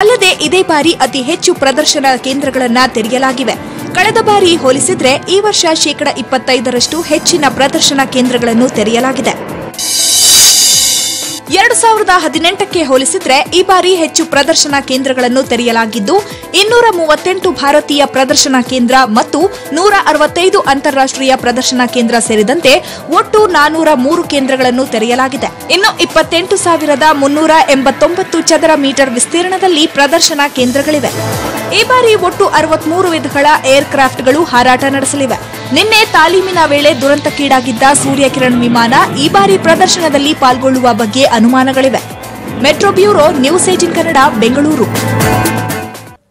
ಅಲ್ಲದೆ ಇದೇ ಬಾರಿ ಅತಿ ಹೆಚ್ಚು ಪ್ರದರ್ಶನ ಕೇಂದ್ರಗಳನ್ನು ತೆರೆಯಲಾಗಿವೆ. ಕಳೆದ ಬಾರಿ ಹೋಲಿಸಿದ್ರೆ ಈ ವರ್ಷ 25% ಹೆಚ್ಚಿನ ಪ್ರದರ್ಶನ ಕೇಂದ್ರಗಳನ್ನು ತೆರೆಯಲಾಗಿದೆ. 2018ಕ್ಕೆ ಹೋಲಿಸಿದ್ರೆ ಈ ಬಾರಿ ಹೆಚ್ಚು ಪ್ರದರ್ಶನ ಕೇಂದ್ರಗಳನ್ನು ತೆರೆಯಲಾಗಿದ್ದು 238 ಭಾರತೀಯ ಪ್ರದರ್ಶನ ಕೇಂದ್ರ ಮತ್ತು 165 ಅಂತಾರಾಷ್ಟ್ರೀಯ ಪ್ರದರ್ಶನ ಕೇಂದ್ರ ಸೇರಿದಂತೆ ಒಟ್ಟು 403 ಕೇಂದ್ರಗಳನ್ನು ತೆರೆಯಲಾಗಿದೆ. ಇನ್ನು 28,389 ಚದರ ಮೀಟರ್ ವಿಸ್ತೀರ್ಣದಲ್ಲಿ ಪ್ರದರ್ಶನ ಕೇಂದ್ರಗಳಿವೆ. ಈ ಬಾರಿ ಒಟ್ಟು 63 ವಿಧಗಳ ಏರ್ ಕ್ರಾಫ್ಟ್ಗಳು ಹಾರಾಟ ನಡೆಸಲಿವೆ. ನಿನ್ನೆ ತಾಲೀಮಿನ ವೇಳೆ ದುರಂತಕ್ಕೀಡಾಗಿದ್ದ ಸೂರ್ಯಕಿರಣ್ ವಿಮಾನ ಈ ಬಾರಿ ಪ್ರದರ್ಶನದಲ್ಲಿ ಪಾಲ್ಗೊಳ್ಳುವ ಬಗ್ಗೆ ಅನುಮಾನಗಳಿವೆ. Metro bureau, news 18 Kannada, Bengaluru.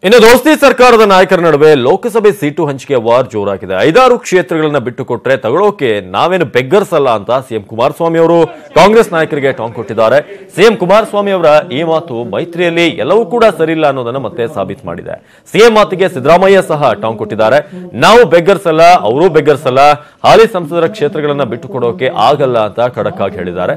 ಇನ್ನು ದೋಸ್ತಿ ಸರ್ಕಾರದ ನಾಯಕರ ನಡುವೆ ಲೋಕಸಭೆ ಸೀಟು ಹಂಚಿಕೆ ವಾರ್ ಜೋರಾಗಿದೆ. 5-6 ಕ್ಷೇತ್ರಗಳನ್ನ ಬಿಟ್ಟುಕೊಟ್ರೆ ತಗೊಳ್ಳೋಕೆ ನಾವೇನು ಬೆಗ್ಗರ್ಸ್ ಅಲ್ಲ ಅಂತ ಸಿಎಂ ಕುಮಾರಸ್ವಾಮಿ ಅವರು ಕಾಂಗ್ರೆಸ್ ನಾಯಕರಿಗೆ ಟಾಂಗ್ ಕೊಟ್ಟಿದ್ದಾರೆ. ಸಿಎಂ ಕುಮಾರಸ್ವಾಮಿ ಅವರ ಈ ಮಾತು ಮೈತ್ರಿಯಲ್ಲಿ ಎಲ್ಲವೂ ಕೂಡ ಸರಿಯಿಲ್ಲ ಅನ್ನೋದನ್ನ ಮತ್ತೆ ಸಾಬೀತು ಮಾಡಿದೆ. ಸಿಎಂ ಮಾತಿಗೆ ಸಿದ್ದರಾಮಯ್ಯ ಸಹ ಟಾಂಗ್ ಕೊಟ್ಟಿದ್ದಾರೆ. ನಾವು ಬೆಗ್ಗರ್ಸ್ ಅಲ್ಲ, ಅವರು ಬೆಗ್ಗರ್ಸ್ ಅಲ್ಲ, ಹಾಲಿ ಸಂಸದರ ಕ್ಷೇತ್ರಗಳನ್ನ ಬಿಟ್ಟುಕೊಡೋಕೆ ಆಗಲ್ಲ ಅಂತ ಖಡಕ್ ಆಗಿ ಹೇಳಿದ್ದಾರೆ.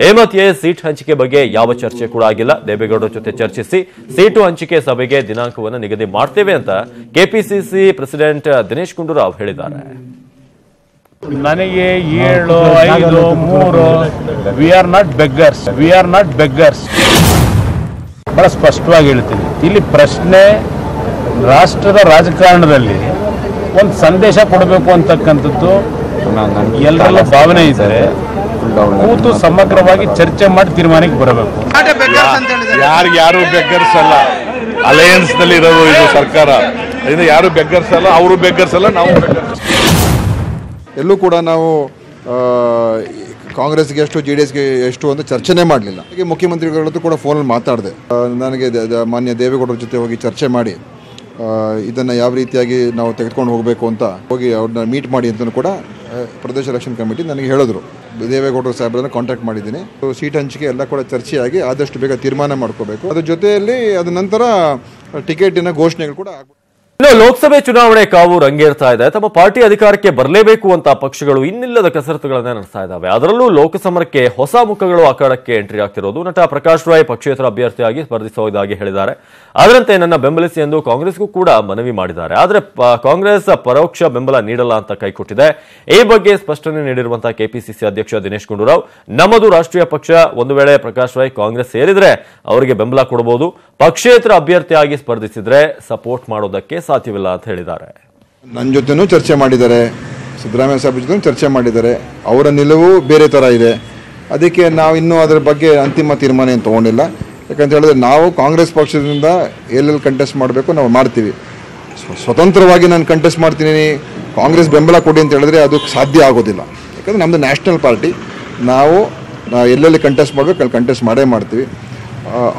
ಈ ಮಧ್ಯೆ ಸೀಟ್ ಹಂಚಿಕೆ ಬಗ್ಗೆ ಯಾವ ಚರ್ಚೆ ಕೂಡ ಆಗಿಲ್ಲ. ದೇವೇಗೌಡರ ಜೊತೆ ಚರ್ಚಿಸಿ ಸೀಟು ಹಂಚಿಕೆ ಸಭೆಗೆ ದಿನಾಂಕ ನಿಗದಿ ಮಾಡ್ತೇವೆ ಅಂತ ಕೆಪಿಸಿಸಿ ಪ್ರೆಸಿಡೆಂಟ್ ದಿನೇಶ್ ಗುಂಡೂರಾವ್ ಹೇಳಿದ್ದಾರೆ. ನನಗೆ 7, 5, 3 ವಿ ಆರ್ ನಾಟ್ ಬೆಗ್ಗರ್ಸ್ ಬಹಳ ಸ್ಪಷ್ಟವಾಗಿ ಹೇಳ್ತೀನಿ. ಇಲ್ಲಿ ಪ್ರಶ್ನೆ ರಾಷ್ಟ್ರದ ರಾಜಕಾರಣದಲ್ಲಿ ಒಂದು ಸಂದೇಶ ಕೊಡಬೇಕು ಅಂತಕ್ಕಂಥದ್ದು ಎಲ್ಲರೆಲ್ಲ ಭಾವನೆ ಇದ್ದಾರೆ. ಕೂತು ಸಮಗ್ರವಾಗಿ ಚರ್ಚೆ ಮಾಡಿ ತೀರ್ಮಾನಕ್ಕೆ ಬರಬೇಕು. ಯಾರು ಬೆಗ್ಗರ್ಸ್ ಅಲ್ಲ, ಅಲಯನ್ಸ್ ನಲ್ಲಿ ಇರೋದು ಇದು ಸರ್ಕಾರ. ಅದರಿಂದ ಯಾರು ಬೆಗ್ಗರ್ಸ್ ಅಲ್ಲ, ಅವರು ಬೆಗ್ಗರ್ಸ್ ಅಲ್ಲ, ನಾವು ಬೆಗ್ಗರ್ಸ್. ಎಲ್ಲೂ ಕೂಡ ನಾವು ಕಾಂಗ್ರೆಸ್ಗೆ ಎಷ್ಟು JDSಗೆ ಎಷ್ಟು ಅಂತ ಚರ್ಚೆನೇ ಮಾಡಲಿಲ್ಲ. ಹಾಗೆ ಮುಖ್ಯಮಂತ್ರಿಗಳದ್ದು ಕೂಡ ಫೋನಲ್ಲಿ ಮಾತಾಡಿದೆ. ನನಗೆ ಮಾನ್ಯ ದೇವೇಗೌಡರ ಜೊತೆ ಹೋಗಿ ಚರ್ಚೆ ಮಾಡಿ ಇದನ್ನು ಯಾವ ರೀತಿಯಾಗಿ ನಾವು ತೆಗೆದುಕೊಂಡು ಹೋಗಬೇಕು ಅಂತ ಹೋಗಿ ಅವ್ರನ್ನ ಮೀಟ್ ಮಾಡಿ ಅಂತಲೂ ಕೂಡ ಪ್ರದೇಶ ಎಲೆಕ್ಷನ್ ಕಮಿಟಿ ನನಗೆ ಹೇಳಿದ್ರು. ದೇವೇಗೌಡರ ಸಾಹೇಬ್ರನ್ನ ಕಾಂಟ್ಯಾಕ್ಟ್ ಮಾಡಿದ್ದೀನಿ. ಸೀಟ್ ಹಂಚಿಕೆ ಎಲ್ಲ ಕೂಡ ಚರ್ಚೆಯಾಗಿ ಆದಷ್ಟು ಬೇಗ ತೀರ್ಮಾನ ಮಾಡ್ಕೋಬೇಕು. ಅದ್ರ ಜೊತೆಯಲ್ಲಿ ಅದ ನಂತರ ಟಿಕೆಟಿನ ಘೋಷಣೆಗಳು ಕೂಡ ಆಗ್ಬೇಕು. ಇನ್ನು ಲೋಕಸಭೆ ಚುನಾವಣೆ ಕಾವು ರಂಗೇರ್ತಾ ಇದೆ. ತಮ್ಮ ಪಾರ್ಟಿ ಅಧಿಕಾರಕ್ಕೆ ಬರಲೇಬೇಕು ಅಂತ ಪಕ್ಷಗಳು ಇನ್ನಿಲ್ಲದ ಕಸರತ್ತುಗಳನ್ನ ನಡೆಸ್ತಾ ಇದ್ದಾವೆ. ಅದರಲ್ಲೂ ಲೋಕಸಮರಕ್ಕೆ ಹೊಸ ಮುಖಗಳು ಅಖಾಡಕ್ಕೆ ಎಂಟ್ರಿ ಆಗ್ತಿರೋದು. ನಟ ಪ್ರಕಾಶ್ ರಾಯ್ ಪಕ್ಷೇತರ ಅಭ್ಯರ್ಥಿಯಾಗಿ ಸ್ಪರ್ಧಿಸುವುದಾಗಿ ಹೇಳಿದ್ದಾರೆ. ಅದರಂತೆ ನನ್ನ ಬೆಂಬಲಿಸಿ ಎಂದು ಕಾಂಗ್ರೆಸ್ಗೂ ಕೂಡ ಮನವಿ ಮಾಡಿದ್ದಾರೆ. ಆದರೆ ಕಾಂಗ್ರೆಸ್ ಪರೋಕ್ಷ ಬೆಂಬಲ ನೀಡಲ್ಲ ಅಂತ ಕೈಕೊಟ್ಟಿದೆ. ಈ ಬಗ್ಗೆ ಸ್ಪಷ್ಟನೆ ನೀಡಿರುವಂತಹ ಕೆಪಿಸಿಸಿ ಅಧ್ಯಕ್ಷ ದಿನೇಶ್ ಗುಂಡೂರಾವ್, ನಮ್ಮದು ರಾಷ್ಟ್ರೀಯ ಪಕ್ಷ, ಒಂದು ವೇಳೆ ಪ್ರಕಾಶ್ ರಾಯ್ ಕಾಂಗ್ರೆಸ್ ಸೇರಿದ್ರೆ ಅವರಿಗೆ ಬೆಂಬಲ ಕೊಡಬಹುದು, ಪಕ್ಷೇತರ ಅಭ್ಯರ್ಥಿಯಾಗಿ ಸ್ಪರ್ಧಿಸಿದ್ರೆ ಸಪೋರ್ಟ್ ಮಾಡೋದಕ್ಕೆ ಸಾಧ್ಯವಿಲ್ಲ ಅಂತ ಹೇಳಿದ್ದಾರೆ. ನನ್ನ ಜೊತೆನೂ ಚರ್ಚೆ ಮಾಡಿದ್ದಾರೆ, ಸಿದ್ದರಾಮಯ್ಯ ಸಾಹೇಬ್ ಜೊತೆ ಚರ್ಚೆ ಮಾಡಿದ್ದಾರೆ. ಅವರ ನಿಲುವು ಬೇರೆ ಥರ ಇದೆ. ಅದಕ್ಕೆ ನಾವು ಇನ್ನೂ ಅದರ ಬಗ್ಗೆ ಅಂತಿಮ ತೀರ್ಮಾನ ಏನು ತೊಗೊಂಡಿಲ್ಲ. ಯಾಕಂತ ಹೇಳಿದ್ರೆ ನಾವು ಕಾಂಗ್ರೆಸ್ ಪಕ್ಷದಿಂದ ಎಲ್ಲೆಲ್ಲಿ ಕಂಟೆಸ್ಟ್ ಮಾಡಬೇಕು ನಾವು ಮಾಡ್ತೀವಿ. ಸ್ವತಂತ್ರವಾಗಿ ನಾನು ಕಂಟೆಸ್ಟ್ ಮಾಡ್ತೀನಿ, ಕಾಂಗ್ರೆಸ್ ಬೆಂಬಲ ಕೊಡಿ ಅಂತ ಹೇಳಿದ್ರೆ ಅದು ಸಾಧ್ಯ ಆಗೋದಿಲ್ಲ. ಯಾಕಂದರೆ ನಮ್ಮದು ನ್ಯಾಷನಲ್ ಪಾರ್ಟಿ. ನಾವು ಎಲ್ಲೆಲ್ಲಿ ಕಂಟೆಸ್ಟ್ ಮಾಡಬೇಕು ಅಲ್ಲಿ ಕಂಟೆಸ್ಟ್ ಮಾಡೇ ಮಾಡ್ತೀವಿ.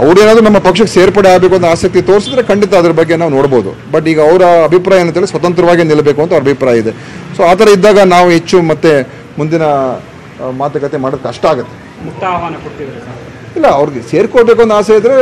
ಅವ್ರೇನಾದರೂ ನಮ್ಮ ಪಕ್ಷಕ್ಕೆ ಸೇರ್ಪಡೆ ಆಗಬೇಕು ಅಂತ ಆಸಕ್ತಿ ತೋರಿಸಿದ್ರೆ ಖಂಡಿತ ಅದ್ರ ಬಗ್ಗೆ ನಾವು ನೋಡ್ಬೋದು. ಬಟ್ ಈಗ ಅವರ ಅಭಿಪ್ರಾಯ ಏನಂತೇಳಿ ಸ್ವತಂತ್ರವಾಗಿ ನಿಲ್ಲಬೇಕು ಅಂತ ಅವ್ರ ಅಭಿಪ್ರಾಯ ಇದೆ. ಸೊ ಆ ಥರ ಇದ್ದಾಗ ನಾವು ಹೆಚ್ಚು ಮತ್ತೆ ಮುಂದಿನ ಮಾತುಕತೆ ಮಾಡೋದು ಕಷ್ಟ ಆಗುತ್ತೆ. ಇಲ್ಲ, ಅವ್ರಿಗೆ ಸೇರ್ಕೊಳ್ಬೇಕು ಅಂತ ಆಸೆ ಇದ್ದರೆ